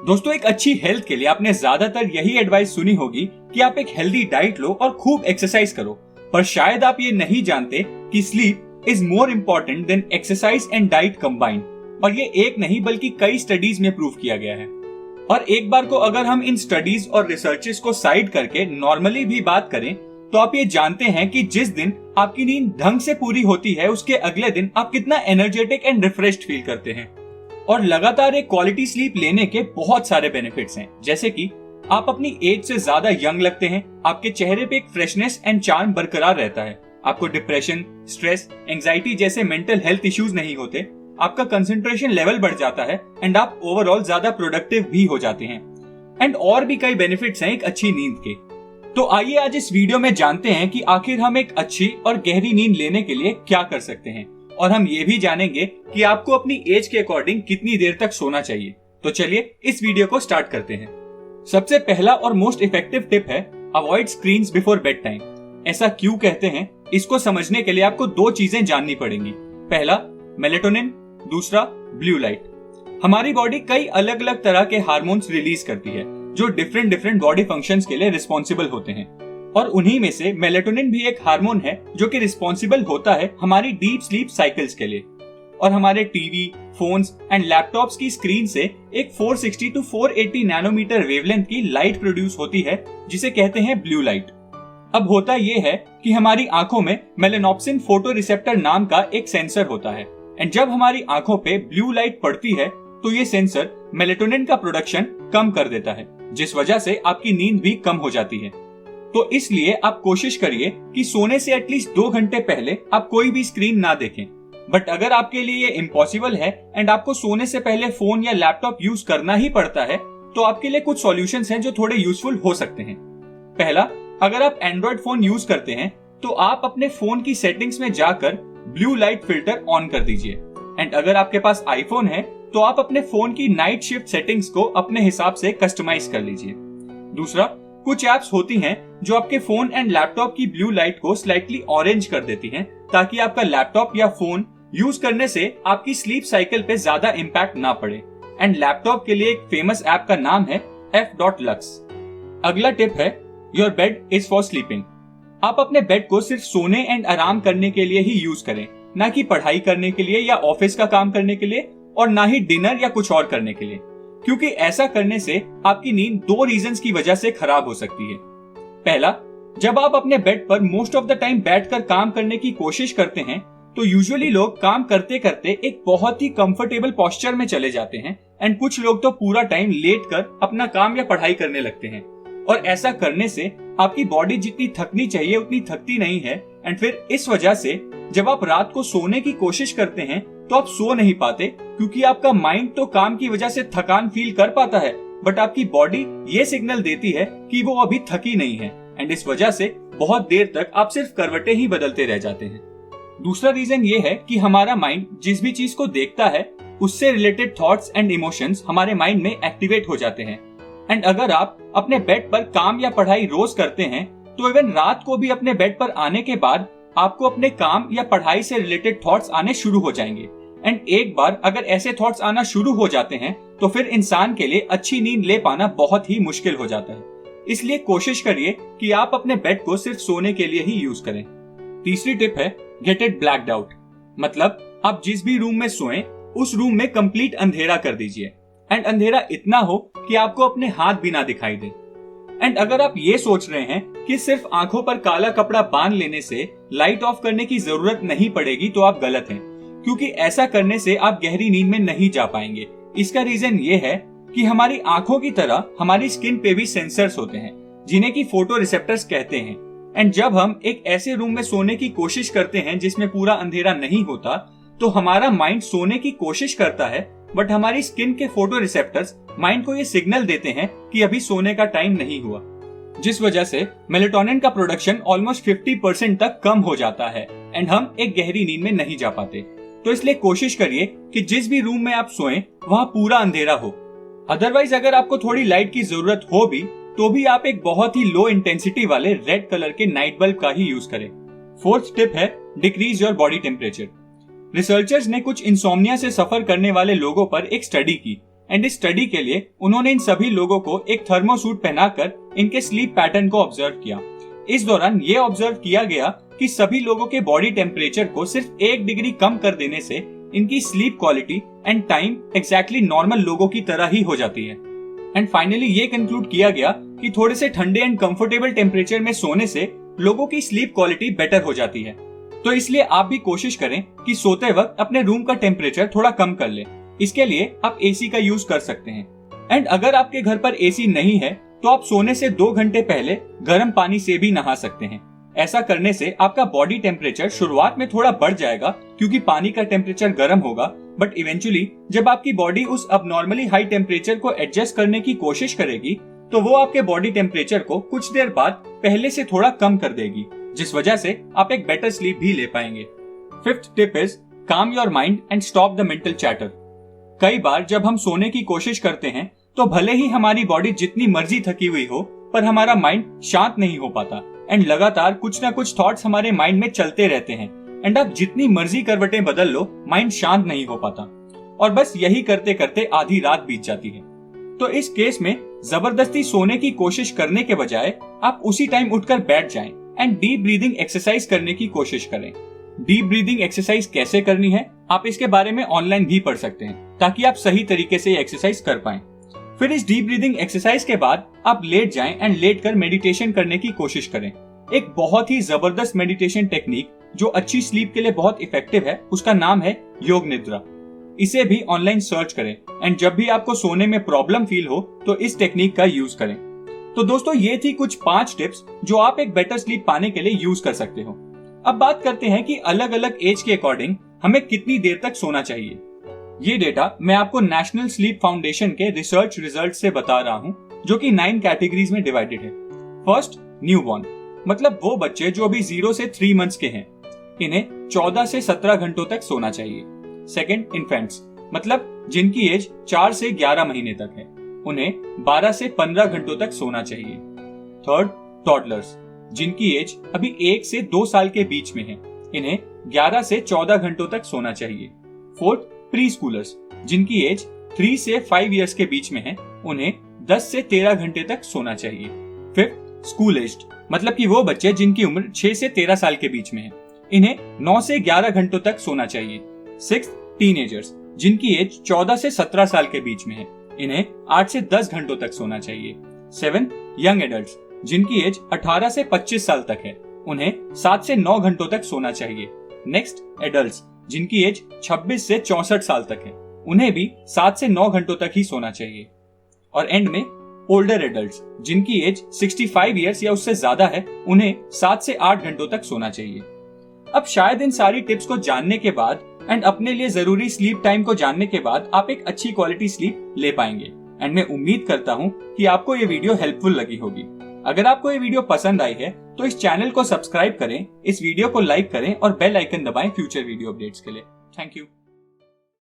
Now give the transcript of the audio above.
दोस्तों, एक अच्छी हेल्थ के लिए आपने ज्यादातर यही एडवाइस सुनी होगी कि आप एक हेल्दी डाइट लो और खूब एक्सरसाइज करो, पर शायद आप ये नहीं जानते कि sleep is more important then exercise and diet combined. और ये एक नहीं बल्कि कई स्टडीज में प्रूव किया गया है। और एक बार को अगर हम इन स्टडीज और रिसर्चेस को साइड करके नॉर्मली भी बात करें तो आप ये जानते हैं कि जिस दिन आपकी नींद ढंग से पूरी होती है उसके अगले दिन आप कितना एनर्जेटिक एंड रिफ्रेश्ड फील करते हैं। और लगातार एक क्वालिटी स्लीप लेने के बहुत सारे बेनिफिट्स हैं, जैसे कि आप अपनी एज से ज्यादा यंग लगते हैं, आपके चेहरे पे एक फ्रेशनेस एंड चार्म बरकरार रहता है, आपको डिप्रेशन, स्ट्रेस, एंजाइटी जैसे मेंटल हेल्थ इश्यूज नहीं होते, आपका कंसंट्रेशन लेवल बढ़ जाता है एंड आप ओवरऑल ज्यादा प्रोडक्टिव भी हो जाते हैं। एंड और भी कई बेनिफिट्स हैं एक अच्छी नींद के। तो आइए आज इस वीडियो में जानते हैं कि आखिर हम एक अच्छी और गहरी नींद लेने के लिए क्या कर सकते हैं, और हम ये भी जानेंगे कि आपको अपनी एज के अकॉर्डिंग कितनी देर तक सोना चाहिए। तो चलिए इस वीडियो को स्टार्ट करते हैं। सबसे पहला और मोस्ट इफेक्टिव टिप है avoid screens before bed time. ऐसा क्यों कहते हैं, इसको समझने के लिए आपको दो चीजें जाननी पड़ेंगी। पहला मेलेटोनिन, दूसरा ब्लू लाइट। हमारी बॉडी कई अलग अलग तरह के हार्मोन्स रिलीज करती है जो डिफरेंट बॉडी फंक्शंस के लिए रिस्पॉन्सिबल होते हैं, और उन्हीं में से मेलेटोनिन भी एक हार्मोन है जो कि रिस्पॉन्सिबल होता है हमारी डीप स्लीप साइकिल्स के लिए। और हमारे टीवी, फोन्स एंड लैपटॉप्स की स्क्रीन से एक 460 टू 480 नैनोमीटर वेवलेंथ की लाइट प्रोड्यूस होती है जिसे कहते हैं ब्लू लाइट। अब होता यह है कि हमारी आंखों में मेलेनोप्सिन फोटोरिसेप्टर नाम का एक सेंसर होता है, एंड जब हमारी आंखों पे ब्लू लाइट पड़ती है तो ये सेंसर मेलेटोनिन का प्रोडक्शन कम कर देता है, जिस वजह से आपकी नींद भी कम हो जाती है। तो इसलिए आप कोशिश करिए कि सोने से एटलीस्ट 2 घंटे पहले आप कोई भी स्क्रीन ना देखें। बट अगर आपके लिए ये इम्पॉसिबल है एंड आपको सोने से पहले फोन या लैपटॉप यूज करना ही पड़ता है, तो आपके लिए कुछ सॉल्यूशंस हैं जो थोड़े यूजफुल हो सकते हैं। पहला, अगर आप एंड्रॉइड फोन यूज करते हैं तो आप अपने फोन की सेटिंग्स में जाकर ब्लू लाइट फिल्टर ऑन कर दीजिए। एंड अगर आपके पास आईफोन है तो आप अपने फोन की नाइट शिफ्ट सेटिंग्स को अपने हिसाब से कस्टमाइज कर लीजिए। दूसरा, कुछ एप्स होती हैं जो आपके फोन एंड लैपटॉप की ब्लू लाइट को स्लाइटली ऑरेंज कर देती हैं, ताकि आपका लैपटॉप या फोन यूज करने से आपकी स्लीप साइकिल पे ज्यादा इम्पैक्ट ना पड़े। एंड लैपटॉप के लिए एक फेमस ऐप का नाम है f.lux। अगला टिप है your bed is for sleeping. आप अपने बेड को सिर्फ सोने एंड आराम करने के लिए ही यूज करें, ना कि पढ़ाई करने के लिए या ऑफिस का काम करने के लिए, और ना ही डिनर या कुछ और करने के लिए, क्योंकि ऐसा करने से आपकी नींद 2 रीजंस की वजह से खराब हो सकती है। पहला, जब आप अपने बेड पर मोस्ट ऑफ द टाइम बैठकर काम करने की कोशिश करते हैं तो यूजुअली लोग काम करते करते एक बहुत ही कंफर्टेबल पोस्चर में चले जाते हैं, एंड कुछ लोग तो पूरा टाइम लेटकर अपना काम या पढ़ाई करने लगते हैं। और ऐसा करने से आपकी बॉडी जितनी थकनी चाहिए उतनी थकती नहीं है, एंड फिर इस वजह से जब आप रात को सोने की कोशिश करते हैं तो आप सो नहीं पाते, क्योंकि आपका माइंड तो काम की वजह से थकान फील कर पाता है, बट आपकी बॉडी ये सिग्नल देती है कि वो अभी थकी नहीं है, एंड इस वजह से बहुत देर तक आप सिर्फ करवटें ही बदलते रह जाते हैं। दूसरा रीजन ये है कि हमारा माइंड जिस भी चीज को देखता है उससे रिलेटेड थॉट्स एंड इमोशंस हमारे माइंड में एक्टिवेट हो जाते हैं। एंड अगर आप अपने बेड पर काम या पढ़ाई रोज करते हैं तो इवन रात को भी अपने बेड पर आने के बाद आपको अपने काम या पढ़ाई से रिलेटेड थॉट्स आने शुरू हो जाएंगे। एंड एक बार अगर ऐसे थॉट्स आना शुरू हो जाते हैं तो फिर इंसान के लिए अच्छी नींद ले पाना बहुत ही मुश्किल हो जाता है। इसलिए कोशिश करिए कि आप अपने बेड को सिर्फ सोने के लिए ही यूज करें। तीसरी टिप है गेट इट ब्लैक्ड आउट। मतलब आप जिस भी रूम में सोएं उस रूम में कंप्लीट अंधेरा कर दीजिए, एंड अंधेरा इतना हो कि आपको अपने हाथ भी ना दिखाई दे। एंड अगर आप ये सोच रहे हैं कि सिर्फ आंखों पर काला कपड़ा बांध लेने से लाइट ऑफ करने की जरूरत नहीं पड़ेगी, तो आप गलत हैं, क्योंकि ऐसा करने से आप गहरी नींद में नहीं जा पाएंगे। इसका रीजन ये है कि हमारी आंखों की तरह हमारी स्किन पे भी सेंसर्स होते हैं जिन्हें की फोटो रिसेप्टर्स कहते हैं। एंड जब हम एक ऐसे रूम में सोने की कोशिश करते हैं जिसमें पूरा अंधेरा नहीं होता, तो हमारा माइंड सोने की कोशिश करता है, बट हमारी स्किन के फोटो रिसेप्टर्स माइंड को ये सिग्नल देते हैं कि अभी सोने का टाइम नहीं हुआ, जिस वजह से मेलेटोनिन का प्रोडक्शन ऑलमोस्ट 50% तक कम हो जाता है, एंड हम एक गहरी नींद में नहीं जा पाते। तो इसलिए कोशिश करिए कि जिस भी रूम में आप सोएं वहां पूरा अंधेरा हो। अदरवाइज अगर आपको थोड़ी लाइट की जरूरत हो भी तो भी आप एक बहुत ही लो इंटेंसिटी वाले रेड कलर के नाइट बल्ब का ही यूज करें। फोर्थ टिप है decrease your body temperature. Researchers ने कुछ इंसोम्निया से सफर करने वाले लोगों पर एक स्टडी की, एंड इस स्टडी के लिए उन्होंने इन सभी लोगों को एक थर्मोसूट पहनाकर इनके स्लीप पैटर्न को ऑब्जर्व किया। इस दौरान ये ऑब्जर्व किया गया कि सभी लोगों के बॉडी टेम्परेचर को सिर्फ 1 डिग्री कम कर देने से इनकी sleep quality and time exactly normal लोगों की तरह ही हो जाती है। एंड फाइनली ये कंक्लूड किया गया कि थोड़े से ठंडे एंड कंफर्टेबल टेम्परेचर में सोने से लोगों की स्लीप क्वालिटी बेटर हो जाती है। तो इसलिए आप भी कोशिश करें कि सोते वक्त अपने रूम का टेम्परेचर थोड़ा कम कर लें। इसके लिए आप एसी का यूज कर सकते हैं। एंड अगर आपके घर पर एसी नहीं है तो आप सोने से 2 घंटे पहले गर्म पानी से भी नहा सकते हैं। ऐसा करने से आपका बॉडी टेम्परेचर शुरुआत में थोड़ा बढ़ जाएगा क्योंकि पानी का टेम्परेचर गर्म होगा, बट इवेंचुअली जब आपकी बॉडी उस अबनॉर्मली हाई टेम्परेचर को एडजस्ट करने की कोशिश करेगी तो वो आपके बॉडी टेम्परेचर को कुछ देर बाद पहले से थोड़ा कम कर देगी, जिस वजह से आप एक बेटर स्लीप भी ले पाएंगे। 5th टिप इज काम your mind and stop the mental chatter. कई बार जब हम सोने की कोशिश करते हैं तो भले ही हमारी बॉडी जितनी मर्जी थकी हुई हो, पर हमारा माइंड शांत नहीं हो पाता एंड लगातार कुछ ना कुछ थॉट्स हमारे माइंड में चलते रहते हैं। एंड आप जितनी मर्जी करवटें बदल लो, माइंड शांत नहीं हो पाता और बस यही करते करते आधी रात बीत जाती है। तो इस केस में जबरदस्ती सोने की कोशिश करने के बजाय आप उसी टाइम उठकर बैठ जाएं एंड डीप ब्रीदिंग एक्सरसाइज करने की कोशिश करें। डीप ब्रीदिंग एक्सरसाइज कैसे करनी है आप इसके बारे में ऑनलाइन भी पढ़ सकते हैं ताकि आप सही तरीके से एक्सरसाइज कर पाएं। फिर इस डीप ब्रीदिंग एक्सरसाइज के बाद आप लेट जाएं एंड लेट कर मेडिटेशन करने की कोशिश करें। एक बहुत ही जबरदस्त मेडिटेशन टेक्निक जो अच्छी स्लीप के लिए बहुत इफेक्टिव है, उसका नाम है योग निद्रा। इसे भी ऑनलाइन सर्च करें एंड जब भी आपको सोने में प्रॉब्लम फील हो तो इस टेक्निक का यूज करें। तो दोस्तों ये थी कुछ 5 टिप्स जो आप एक बेटर स्लीप पाने के लिए यूज कर सकते हो। अब बात करते हैं कि अलग अलग एज के अकॉर्डिंग हमें कितनी देर तक सोना चाहिए। ये डेटा मैं आपको नेशनल स्लीप फाउंडेशन के रिसर्च रिजल्ट से बता रहा हूँ, जो कि 9 कैटेगरीज में डिवाइडेड है। फर्स्ट, न्यूबॉर्न, मतलब वो बच्चे जो अभी 0 से 3 मंथ्स के हैं, इन्हें 14 से 17 घंटों तक सोना चाहिए। सेकंड, इन्फेंट्स, मतलब जिनकी एज 4 से 11 महीने तक है, उन्हें 12 से 15 घंटों तक सोना चाहिए। थर्ड, टॉडलर्स, जिनकी एज अभी 1 से 2 साल के बीच में है, इन्हें 11 से 14 घंटों तक सोना चाहिए। फोर्थ, प्री स्कूलर्स, जिनकी एज 3 से 5 इयर्स के बीच में है, उन्हें 10 से 13 घंटे तक सोना चाहिए। फिफ्थ, स्कूल एज्ड, मतलब कि वो बच्चे जिनकी उम्र 6 से 13 साल के बीच में है, इन्हें 9 से 11 घंटों तक सोना चाहिए। सिक्स्थ, टीनेजर्स, जिनकी एज 14 से 17 साल के बीच में है, इन्हें 8 से 10 घंटों तक सोना चाहिए। सेवेंथ, यंग एडल्ट्स, जिनकी एज 18 से 25 साल तक है, उन्हें 7 से 9 घंटों तक सोना चाहिए। नेक्स्ट, एडल्ट्स, जिनकी एज 26 से 64 साल तक है, उन्हें भी 7 से 9 घंटों तक ही सोना चाहिए। और एंड में ओल्डर एडल्ट्स, जिनकी एज 65 इयर्स या उससे ज्यादा है, उन्हें 7 से 8 घंटों तक सोना चाहिए। अब शायद इन सारी टिप्स को जानने के बाद एंड अपने लिए जरूरी स्लीप टाइम को जानने के बाद आप एक अच्छी क्वालिटी स्लीप ले पाएंगे। एंड मैं उम्मीद करता हूँ कि आपको ये वीडियो हेल्पफुल लगी होगी। अगर आपको ये वीडियो पसंद आई है तो इस चैनल को सब्सक्राइब करें, इस वीडियो को लाइक करें और बेल आइकन दबाएं फ्यूचर वीडियो अपडेट्स के लिए। Thank you.